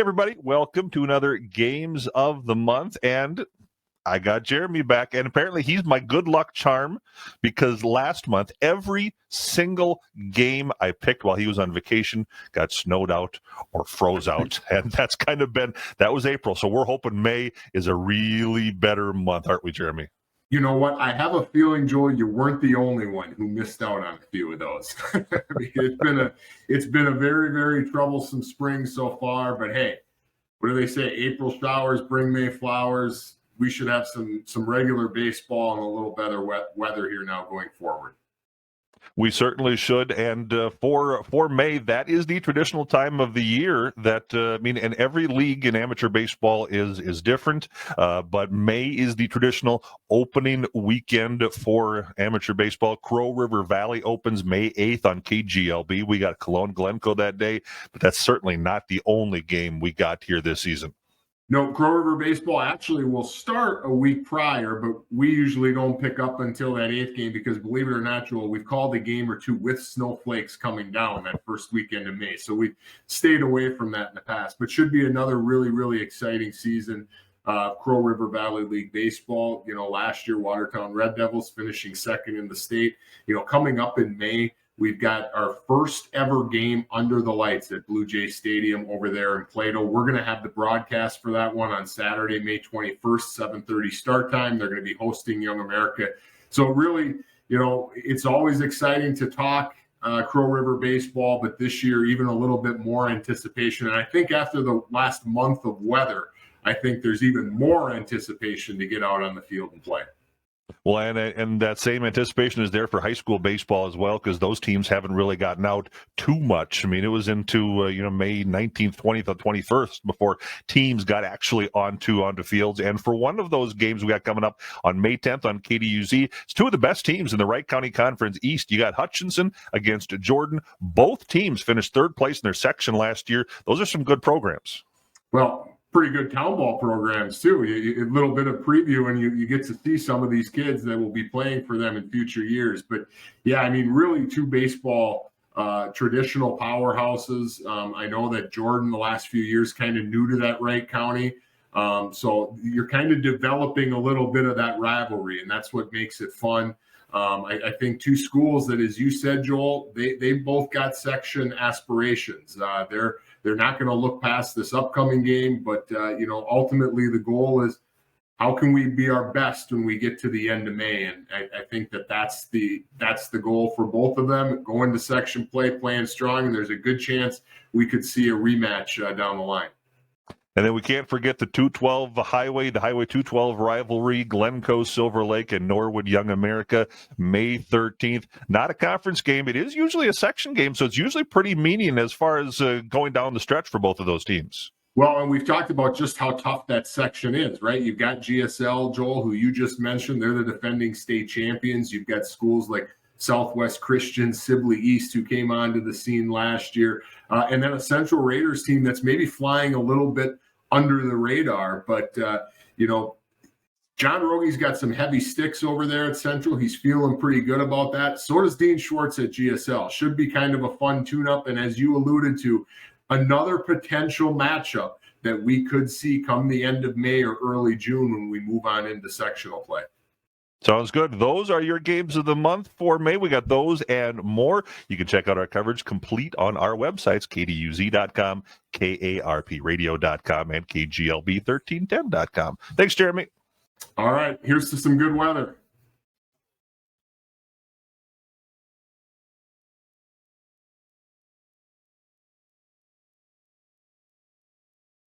everybody, welcome to another Games of the Month, and I got Jeremy back, and apparently he's my good luck charm because last month, every single game I picked while he was on vacation got snowed out or froze out, and that was April, so we're hoping May is a really better month, aren't we, Jeremy? You know what? I have a feeling, Joel, you weren't the only one who missed out on a few of those. It's been a very, very troublesome spring so far. But hey, what do they say? April showers bring May flowers. We should have some regular baseball and a little better weather here now going forward. We certainly should, and for May, that is the traditional time of the year. And every league in amateur baseball is different, but May is the traditional opening weekend for amateur baseball. Crow River Valley opens May 8th on KGLB. We got Cologne Glencoe that day, but that's certainly not the only game we got here this season. No, Crow River Baseball actually will start a week prior, but we usually don't pick up until that 8th game because, believe it or not, Joel, we've called a game or two with snowflakes coming down that first weekend of May. So we've stayed away from that in the past, but should be another really, really exciting season. Crow River Valley League Baseball, last year, Watertown Red Devils finishing second in the state. Coming up in May, we've got our first ever game under the lights at Blue Jay Stadium over there in Plato. We're going to have the broadcast for that one on Saturday, May 21st, 7:30 start time. They're going to be hosting Young America. So really, it's always exciting to talk Crow River baseball, but this year even a little bit more anticipation. And I think after the last month of weather, I think there's even more anticipation to get out on the field and play. Well, and that same anticipation is there for high school baseball as well, because those teams haven't really gotten out too much. I mean, it was into May 19th, 20th, or 21st before teams got actually onto fields. And for one of those games we got coming up on May 10th on KDUZ, it's two of the best teams in the Wright County Conference East. You got Hutchinson against Jordan. Both teams finished third place in their section last year. Those are some good programs. Well, pretty good town ball programs too. A little bit of preview, and you get to see some of these kids that will be playing for them in future years. But yeah, I mean, really two baseball traditional powerhouses. I know that Jordan the last few years kind of new to that Wright County. So you're kind of developing a little bit of that rivalry, and that's what makes it fun. I think two schools that, as you said, Joel, they both got section aspirations. They're not going to look past this upcoming game, but ultimately the goal is how can we be our best when we get to the end of May, and I think that's the goal for both of them. Going to section play, playing strong, and there's a good chance we could see a rematch down the line. And then we can't forget the 212 Highway 212 rivalry, Glencoe, Silver Lake, and Norwood Young America, May 13th. Not a conference game. It is usually a section game, so it's usually pretty meaning as far as going down the stretch for both of those teams. Well, and we've talked about just how tough that section is, right? You've got GSL, Joel, who you just mentioned. They're the defending state champions. You've got schools like Southwest Christian, Sibley East, who came onto the scene last year. And then a Central Raiders team that's maybe flying a little bit under the radar. But, John Rogy's got some heavy sticks over there at Central. He's feeling pretty good about that. So does Dean Schwartz at GSL. Should be kind of a fun tune-up. And as you alluded to, another potential matchup that we could see come the end of May or early June when we move on into sectional play. Sounds good. Those are your games of the month for May. We got those and more. You can check out our coverage complete on our websites, kduz.com, karpradio.com, and kglb1310.com. Thanks, Jeremy. All right. Here's to some good weather.